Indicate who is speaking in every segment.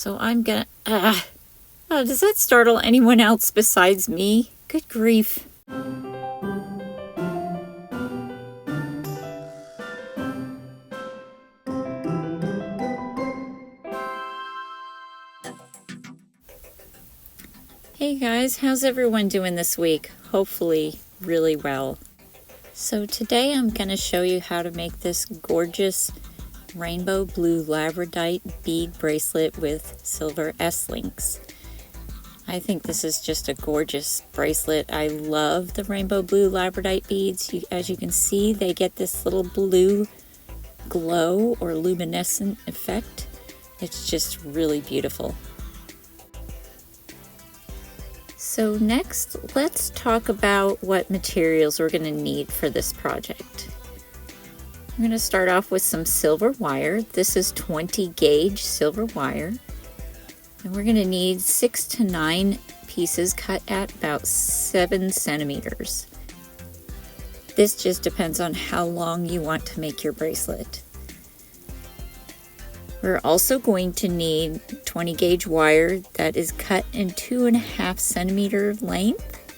Speaker 1: So I'm gonna, does that startle anyone else besides me? Good grief. Hey guys, how's everyone doing this week? Hopefully really well. So today I'm going to show you how to make this gorgeous rainbow blue labradorite bead bracelet with silver S-links. I think this is just a gorgeous bracelet. I love the rainbow blue labradorite beads. As you can see, they get this little blue glow or luminescent effect. It's just really beautiful. So next, let's talk about what materials we're going to need for this project. I'm going to start off with some silver wire. This is 20 gauge silver wire. And we're going to need 6 to 9 pieces cut at about 7 centimeters. This just depends on how long you want to make your bracelet. We're also going to need 20 gauge wire that is cut in 2.5 centimeter length,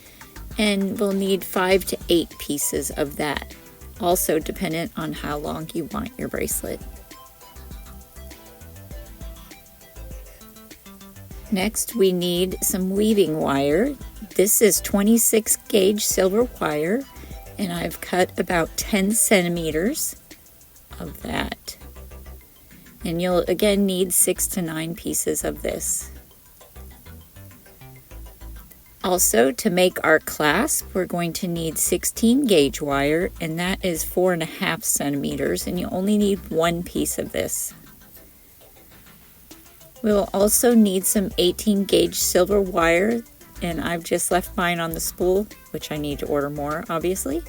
Speaker 1: and we'll need 5 to 8 pieces of that, also dependent on how long you want your bracelet. Next, we need some weaving wire. This is 26 gauge silver wire, and I've cut about 10 centimeters of that. And you'll again need 6 to 9 pieces of this. Also, to make our clasp, we're going to need 16 gauge wire, and that is 4.5 centimeters, and you only need 1 piece of this. We'll also need some 18 gauge silver wire, and I've just left mine on the spool, which I need to order more, obviously.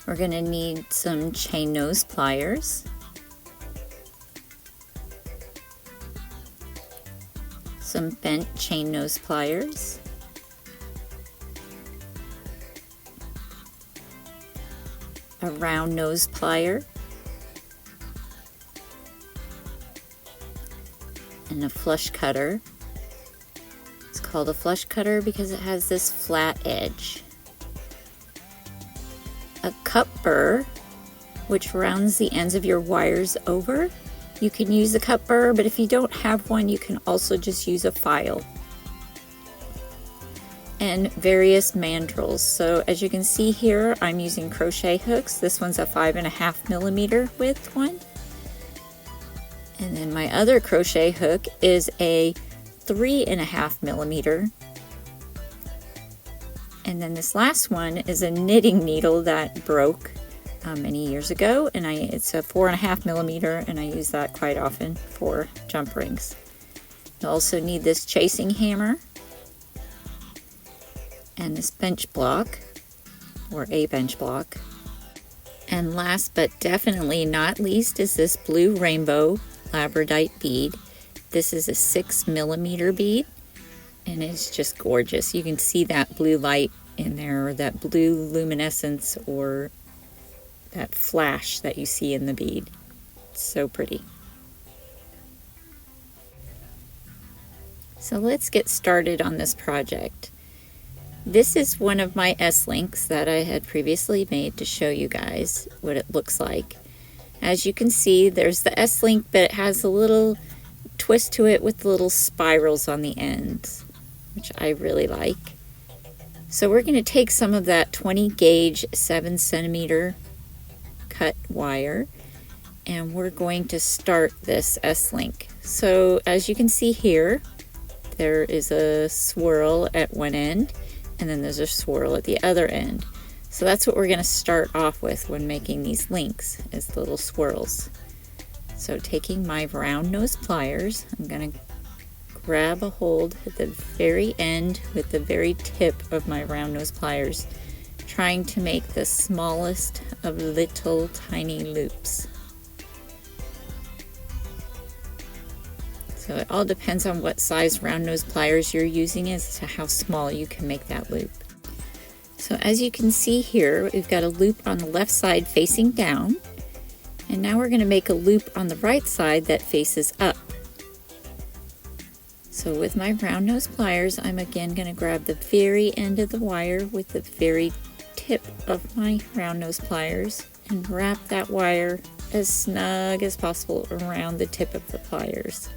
Speaker 1: We're going to need some chain nose pliers, some bent chain nose pliers, a round nose plier, and a flush cutter. It's called a flush cutter because it has this flat edge. A cup burr, which rounds the ends of your wires over. You can use a cup burr, but if you don't have one, you can also just use a file. And various mandrels. So as you can see here, I'm using crochet hooks. This one's a 5.5 millimeter width one. And then my other crochet hook is a 3.5 millimeter. And then this last one is a knitting needle that broke many years ago, and it's a 4.5 millimeter, and I use that quite often for jump rings. You'll also need this chasing hammer and this bench block, or a bench block. And last but definitely not least is this blue rainbow labradorite bead. This is a 6 millimeter bead, and it's just gorgeous. You can see that blue light in there, or that blue luminescence, or that flash that you see in the bead. It's so pretty. So let's get started on this project. This is one of my S-links that I had previously made to show you guys what it looks like. As you can see, there's the S-link, but it has a little twist to it with little spirals on the ends, which I really like. So we're going to take some of that 20 gauge 7 centimeter cut wire, and we're going to start this S-link. So as you can see here, there is a swirl at one end, and then there's a swirl at the other end. So that's what we're going to start off with when making these links, is the little swirls. So taking my round nose pliers, I'm going to grab a hold at the very end with the very tip of my round nose pliers, trying to make the smallest of little tiny loops. So it all depends on what size round nose pliers you're using as to how small you can make that loop. So as you can see here, we've got a loop on the left side facing down, and now we're going to make a loop on the right side that faces up. So with my round nose pliers, I'm again going to grab the very end of the wire with the very tip of my round nose pliers and wrap that wire as snug as possible around the tip of the pliers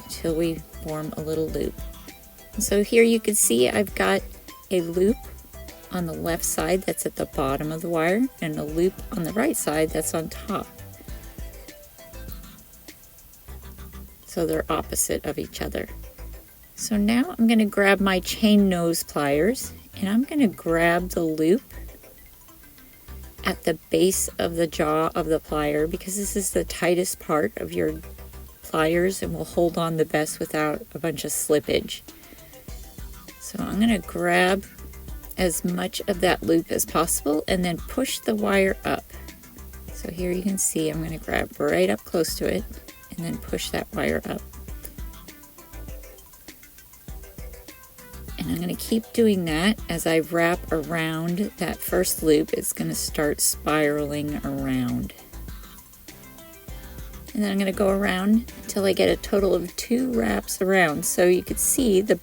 Speaker 1: until we form a little loop. And so here you can see I've got a loop on the left side that's at the bottom of the wire and a loop on the right side that's on top. So they're opposite of each other. So now I'm going to grab my chain nose pliers and I'm going to grab the loop at the base of the jaw of the plier because this is the tightest part of your pliers and will hold on the best without a bunch of slippage. So I'm going to grab as much of that loop as possible and then push the wire up. So here you can see I'm going to grab right up close to it and then push that wire up. And I'm going to keep doing that as I wrap around that first loop. It's going to start spiraling around. And then I'm going to go around until I get a total of 2 wraps around. So you can see the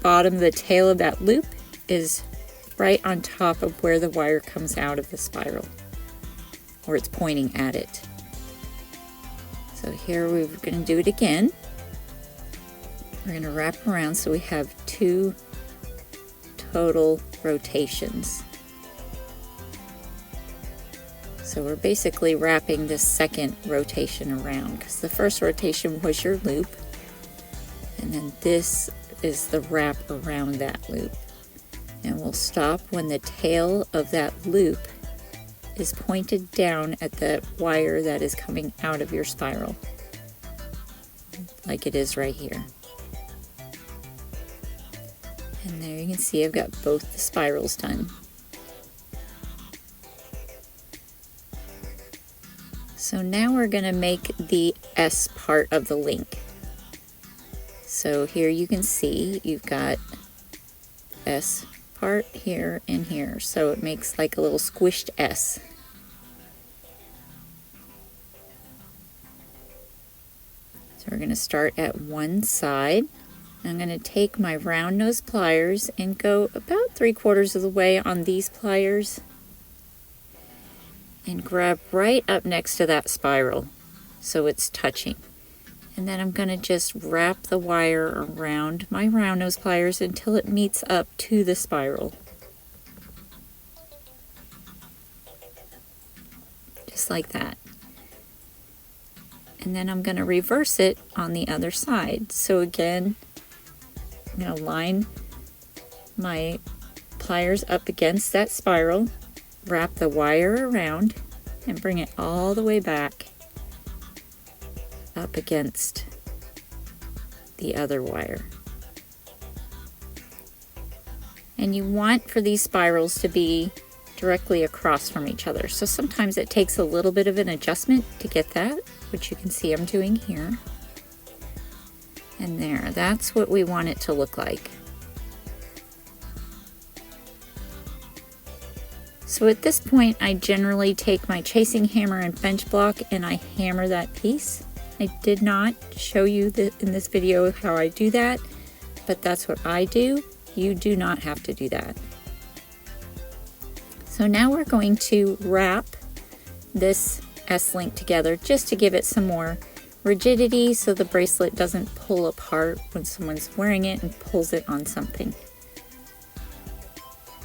Speaker 1: bottom, the tail of that loop is right on top of where the wire comes out of the spiral, or it's pointing at it. So here we're going to do it again. We're going to wrap around so we have 2 total rotations. So we're basically wrapping this second rotation around because the first rotation was your loop, and then this is the wrap around that loop. And we'll stop when the tail of that loop is pointed down at the wire that is coming out of your spiral, like it is right here. And there you can see I've got both the spirals done. So now we're going to make the S part of the link. So here you can see you've got S part here and here. So it makes like a little squished S. So we're going to start at one side. I'm going to take my round nose pliers and go about 3/4 of the way on these pliers and grab right up next to that spiral so it's touching. And then I'm going to just wrap the wire around my round nose pliers until it meets up to the spiral. Just like that. And then I'm going to reverse it on the other side. So again, I'm going to line my pliers up against that spiral, wrap the wire around, and bring it all the way back up against the other wire. And you want for these spirals to be directly across from each other. So sometimes it takes a little bit of an adjustment to get that, which you can see I'm doing here. And there, that's what we want it to look like. So at this point, I generally take my chasing hammer and bench block and I hammer that piece. I did not show you in this video how I do that, but that's what I do. You do not have to do that. So now we're going to wrap this S-link together just to give it some more rigidity so the bracelet doesn't pull apart when someone's wearing it and pulls it on something.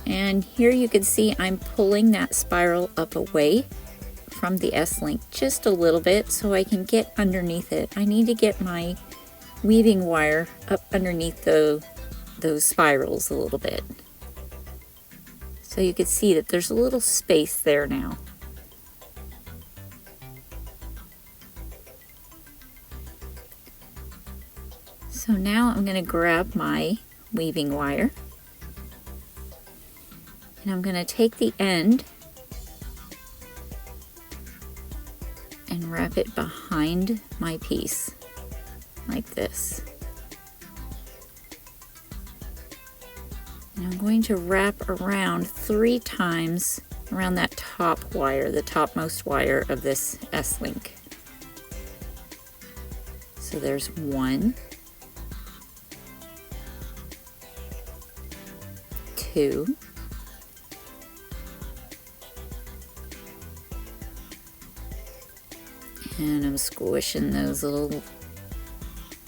Speaker 1: And here you can see I'm pulling that spiral up away from the S-link just a little bit so I can get underneath it. I need to get my weaving wire up underneath those spirals a little bit. So you can see that there's a little space there now. So now I'm going to grab my weaving wire and I'm going to take the end and wrap it behind my piece like this. And I'm going to wrap around 3 times around that top wire, the topmost wire of this S-link. So there's 1, 2, and I'm squishing those little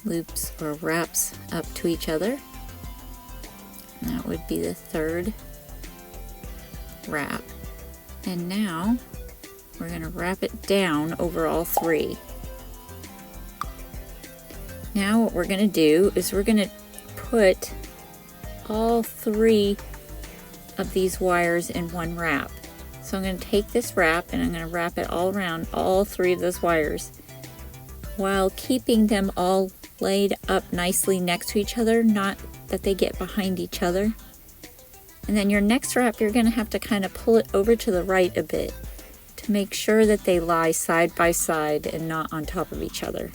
Speaker 1: loops or wraps up to each other. And that would be the 3rd wrap. And now we're going to wrap it down over all 3. Now what we're going to do is we're going to put all 3 of these wires in one wrap. So I'm going to take this wrap and I'm going to wrap it all around all 3 of those wires while keeping them all laid up nicely next to each other, not that they get behind each other. And then your next wrap, you're going to have to kind of pull it over to the right a bit to make sure that they lie side by side and not on top of each other.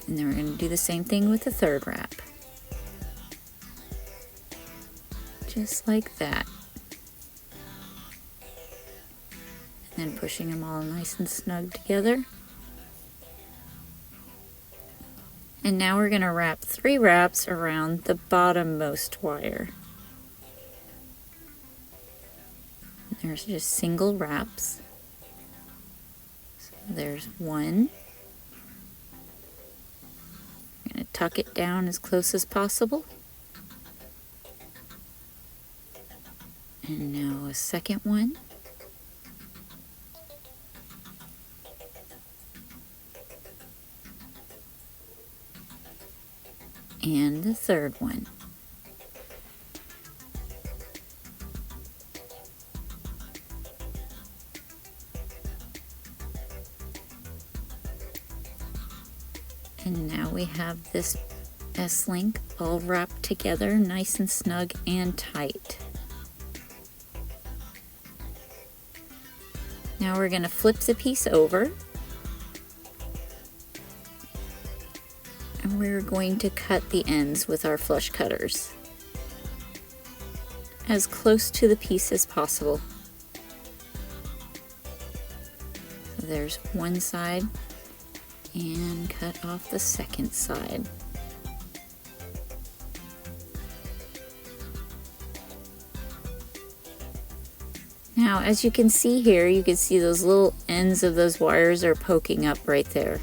Speaker 1: And then we're going to do the same thing with the 3rd wrap. Just like that. And then pushing them all nice and snug together. And now we're going to wrap 3 wraps around the bottommost wire. There's just single wraps. So there's 1. I'm going to tuck it down as close as possible. And now a second one. And the 3rd one. And now we have this S-link all wrapped together nice and snug and tight. Now we're going to flip the piece over. And we're going to cut the ends with our flush cutters as close to the piece as possible. So there's one side and cut off the second side. Now, as you can see here, you can see those little ends of those wires are poking up right there.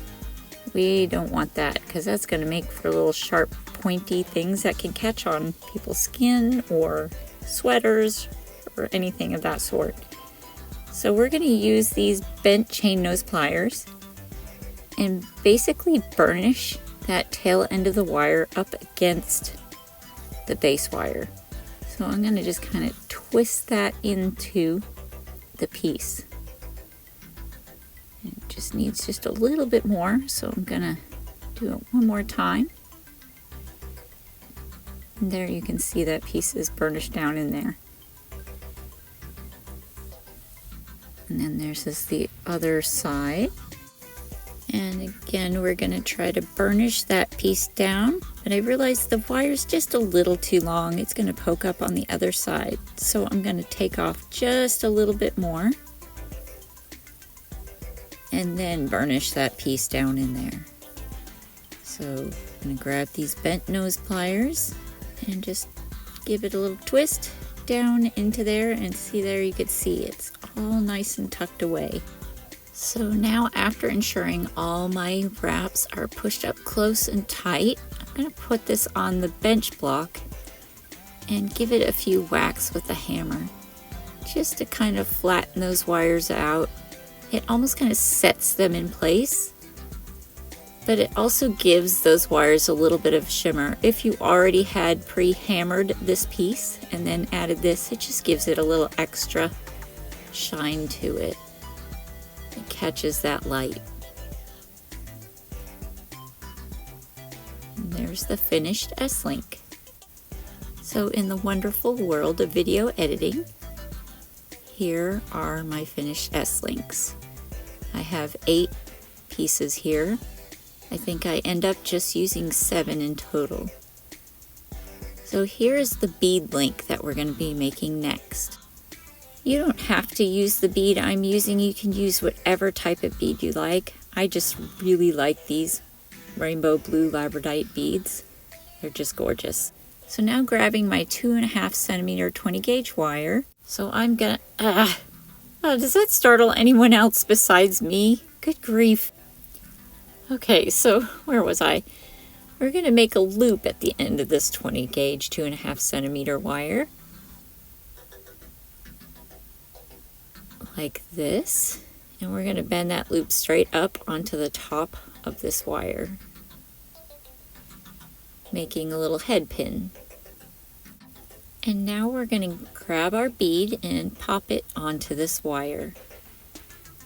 Speaker 1: We don't want that because that's going to make for little sharp, pointy things that can catch on people's skin or sweaters or anything of that sort. So we're going to use these bent chain nose pliers and basically burnish that tail end of the wire up against the base wire. So I'm going to just kind of twist that into the piece. It just needs just a little bit more, so I'm going to do it one more time. And there you can see that piece is burnished down in there. And then there's the other side. And again, we're going to try to burnish that piece down. But I realized the wire's just a little too long. It's going to poke up on the other side. So I'm going to take off just a little bit more. And then burnish that piece down in there. So I'm going to grab these bent nose pliers and just give it a little twist down into there. And see there, you can see it's all nice and tucked away. So now, after ensuring all my wraps are pushed up close and tight, I'm going to put this on the bench block and give it a few whacks with a hammer just to kind of flatten those wires out. It almost kind of sets them in place, but it also gives those wires a little bit of shimmer. If you already had pre-hammered this piece and then added this, it just gives it a little extra shine to it. It catches that light. And there's the finished S-link. So in the wonderful world of video editing, here are my finished S-links. I have 8 pieces here. I think I end up just using 7 in total. So here is the bead link that we're going to be making next. You don't have to use the bead I'm using. You can use whatever type of bead you like. I just really like these rainbow blue Labradorite beads. They're just gorgeous. So now grabbing my 2.5 centimeter 20 gauge wire. So I'm gonna, does that startle anyone else besides me? Good grief. Okay, so where was I? We're gonna make a loop at the end of this 20 gauge 2.5 centimeter wire. Like this. And we're gonna bend that loop straight up onto the top of this wire, making a little head pin. And now we're going to grab our bead and pop it onto this wire.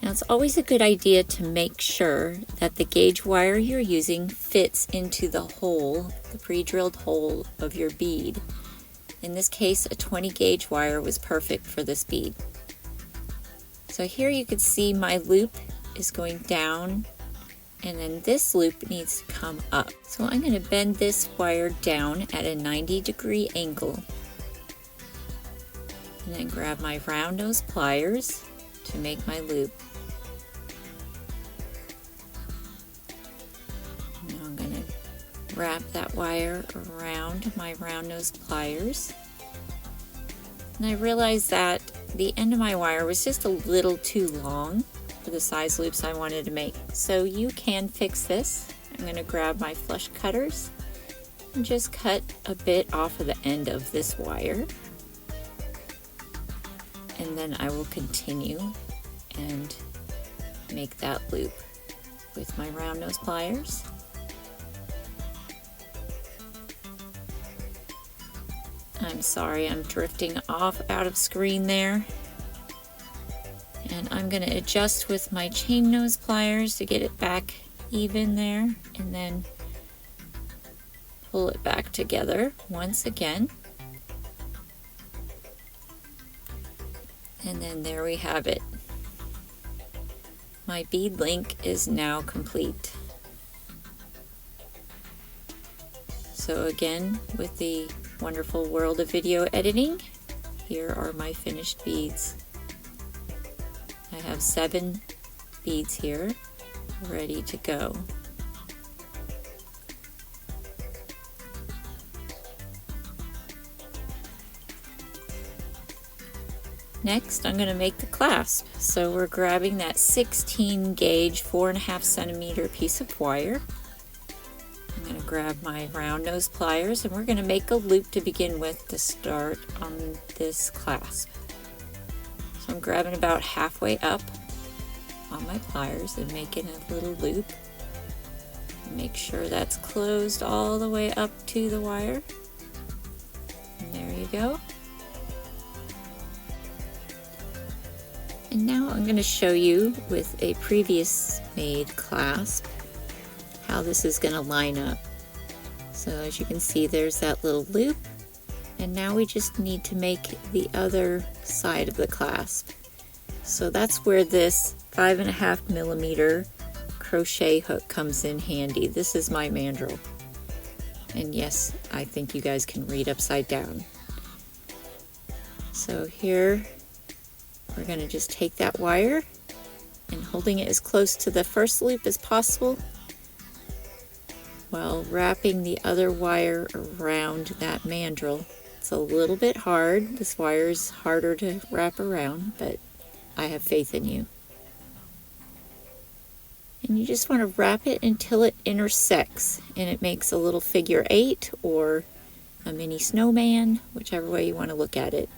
Speaker 1: Now it's always a good idea to make sure that the gauge wire you're using fits into the hole, the pre-drilled hole of your bead. In this case, a 20 gauge wire was perfect for this bead. So here you can see my loop is going down, and then this loop needs to come up. So I'm going to bend this wire down at a 90-degree angle. And then grab my round nose pliers to make my loop. Now I'm going to wrap that wire around my round nose pliers. And I realized that the end of my wire was just a little too long for the size loops I wanted to make. So you can fix this. I'm going to grab my flush cutters and just cut a bit off of the end of this wire. And then I will continue and make that loop with my round nose pliers. I'm sorry, I'm drifting off out of screen there. And I'm going to adjust with my chain nose pliers to get it back even there, and then pull it back together once again. And then there we have it. My bead link is now complete. So again, with the wonderful world of video editing, here are my finished beads. I have 7 beads here ready to go. Next, I'm going to make the clasp. So we're grabbing that 16 gauge 4.5 centimeter piece of wire. I'm going to grab my round nose pliers, and we're going to make a loop to begin with to start on this clasp. So I'm grabbing about halfway up on my pliers and making a little loop. Make sure that's closed all the way up to the wire. And there you go. And now I'm going to show you with a previous made clasp how this is going to line up. So as you can see, there's that little loop, and now we just need to make the other side of the clasp. So that's where this 5.5 millimeter crochet hook comes in handy. This is my mandrel. And yes, I think you guys can read upside down. So here we're going to just take that wire and holding it as close to the first loop as possible while wrapping the other wire around that mandrel. It's a little bit hard. This wire is harder to wrap around, but I have faith in you. And you just want to wrap it until it intersects and it makes a little figure 8 or a mini snowman, whichever way you want to look at it.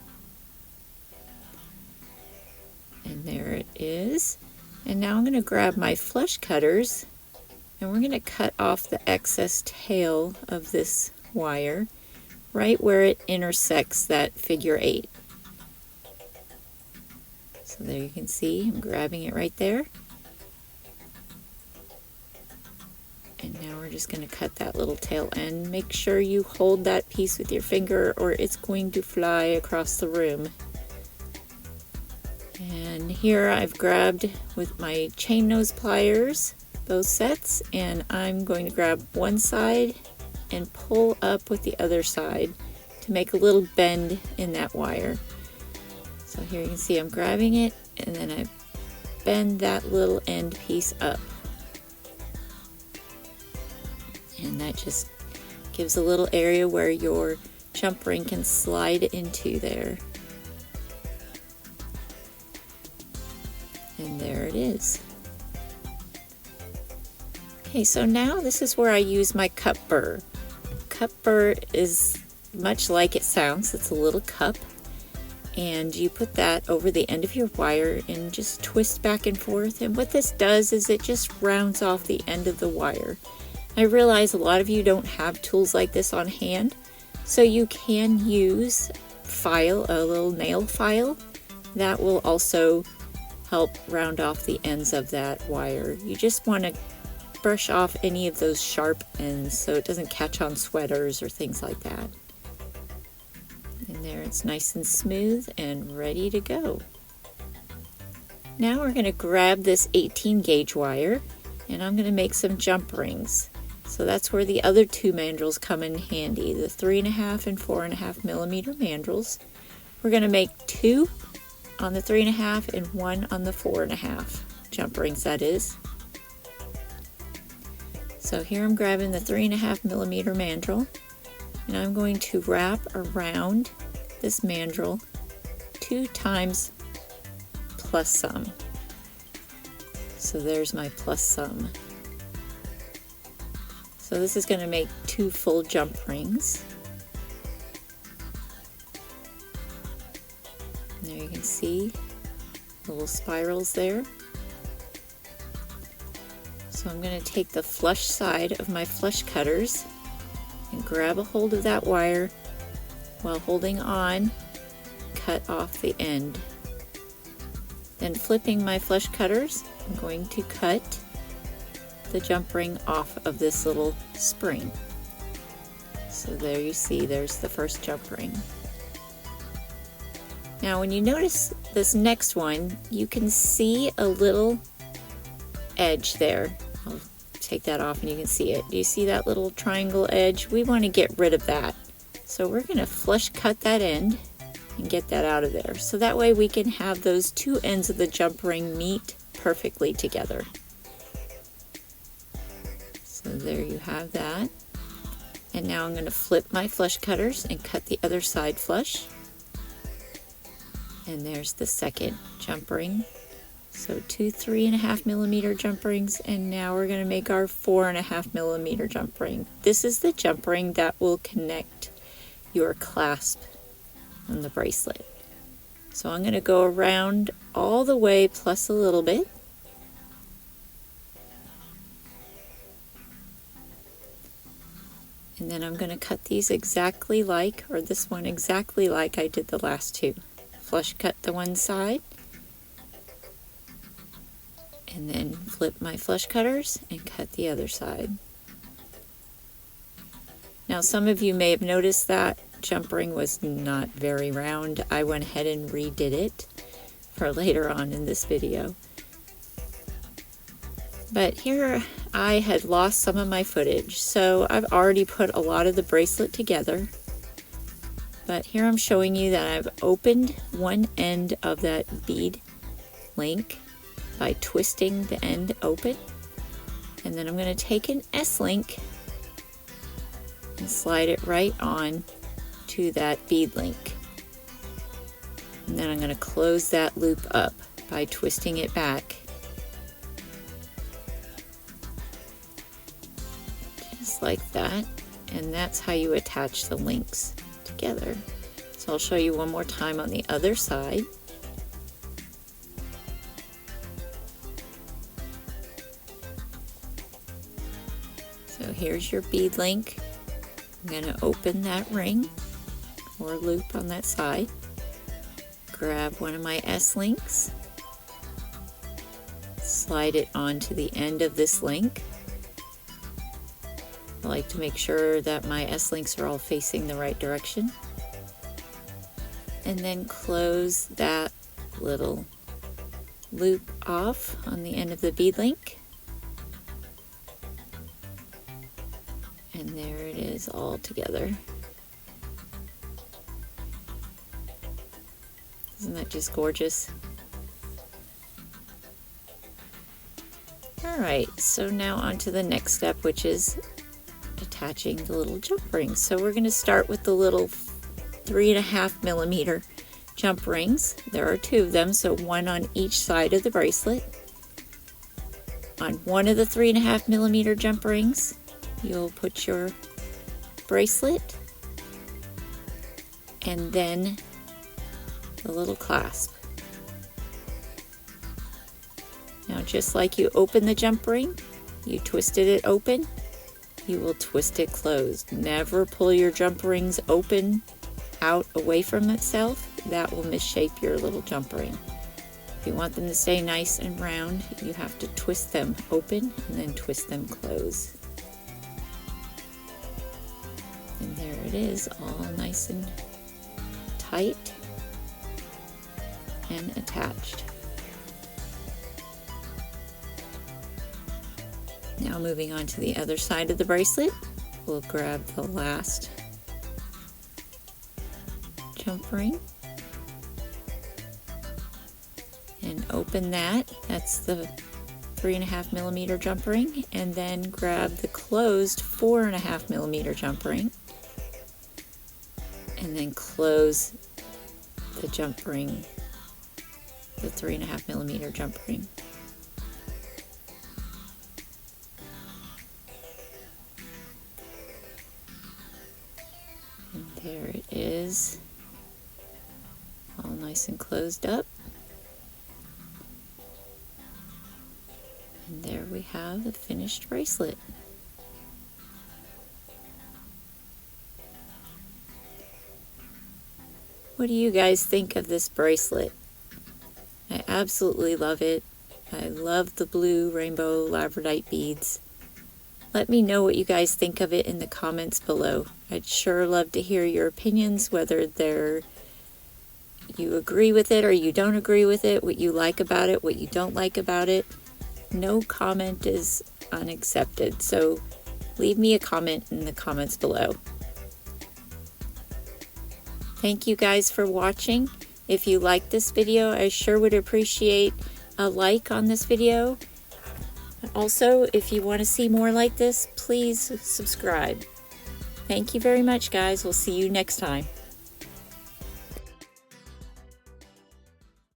Speaker 1: And there it is. And now I'm going to grab my flush cutters and we're going to cut off the excess tail of this wire right where it intersects that figure 8. So there you can see I'm grabbing it right there. And now we're just going to cut that little tail end. Make sure you hold that piece with your finger or it's going to fly across the room. And here I've grabbed with my chain nose pliers those sets, and I'm going to grab one side and pull up with the other side to make a little bend in that wire. So here you can see I'm grabbing it and then I bend that little end piece up. And that just gives a little area where your jump ring can slide into there. And there it is. Okay, so now this is where I use my cup burr. Cup burr is much like it sounds. It's a little cup, and you put that over the end of your wire and just twist back and forth. And what this does is it just rounds off the end of the wire. I realize a lot of you don't have tools like this on hand, so you can use a little nail file that will also help round off the ends of that wire. You just want to brush off any of those sharp ends so it doesn't catch on sweaters or things like that. And there it's nice and smooth and ready to go. Now we're going to grab this 18 gauge wire and I'm going to make some jump rings. So that's where the other two mandrels come in handy, the 3.5 and 4.5 millimeter mandrels. We're going to make 2 on the 3.5 and 1 on the 4.5 jump rings, that is. So here I'm grabbing the 3.5 millimeter mandrel and I'm going to wrap around this mandrel 2 times plus some. So there's my plus some. So this is going to make 2 full jump rings. And there you can see little spirals there. So I'm going to take the flush side of my flush cutters and grab a hold of that wire while holding on, cut off the end. Then flipping my flush cutters, I'm going to cut the jump ring off of this little spring. So there you see, there's the first jump ring. Now when you notice this next one, you can see a little edge there. I'll take that off and you can see it. Do you see that little triangle edge? We want to get rid of that. So we're going to flush cut that end and get that out of there. So that way we can have those 2 ends of the jump ring meet perfectly together. So there you have that. And now I'm going to flip my flush cutters and cut the other side flush. And there's the second jump ring. So 2 3.5 millimeter jump rings, and now we're going to make our 4.5 millimeter jump ring. This is the jump ring that will connect your clasp on the bracelet. So I'm going to go around all the way plus a little bit. And then I'm going to cut these exactly like, or this one exactly like I did the last 2. Flush cut the one side, and then flip my flush cutters and cut the other side. Now some of you may have noticed that jump ring was not very round. I went ahead and redid it for later on in this video. But here I had lost some of my footage, so I've already put a lot of the bracelet together. But here I'm showing you that I've opened one end of that bead link by twisting the end open. And then I'm going to take an S-link and slide it right on to that bead link. And then I'm going to close that loop up by twisting it back. Just like that. And that's how you attach the links together. So I'll show you one more time on the other side. So here's your bead link. I'm going to open that ring or loop on that side. Grab one of my S-links. Slide it onto the end of this link. I like to make sure that my S-links are all facing the right direction. And then close that little loop off on the end of the bead link. And there it is all together. Isn't that just gorgeous? Alright, so now on to the next step, which is attaching the little jump rings. So we're going to start with the little 3.5mm jump rings. There are 2 of them, so one on each side of the bracelet. On one of the 3.5mm jump rings, you'll put your bracelet and then the little clasp. Now, just like you open the jump ring, you twisted it open, you will twist it closed. Never pull your jump rings open out away from itself. That will misshape your little jump ring. If you want them to stay nice and round, you have to twist them open and then twist them closed. And there it is, all nice and tight and attached. Now moving on to the other side of the bracelet, we'll grab the last jump ring and open that. That's the 3.5mm jump ring, and then grab the closed 4.5mm jump ring and then close the jump ring, the 3.5mm jump ring. And there it is, all nice and closed up. And there we have the finished bracelet. What do you guys think of this bracelet? I absolutely love it. I love the blue rainbow Labradorite beads. Let me know what you guys think of it in the comments below. I'd sure love to hear your opinions, whether you agree with it or you don't agree with it, what you like about it, what you don't like about it. No comment is unaccepted, so leave me a comment in the comments below. Thank you guys for watching. If you liked this video, I sure would appreciate a like on this video. Also, if you want to see more like this, please subscribe. Thank you very much, guys. We'll see you next time.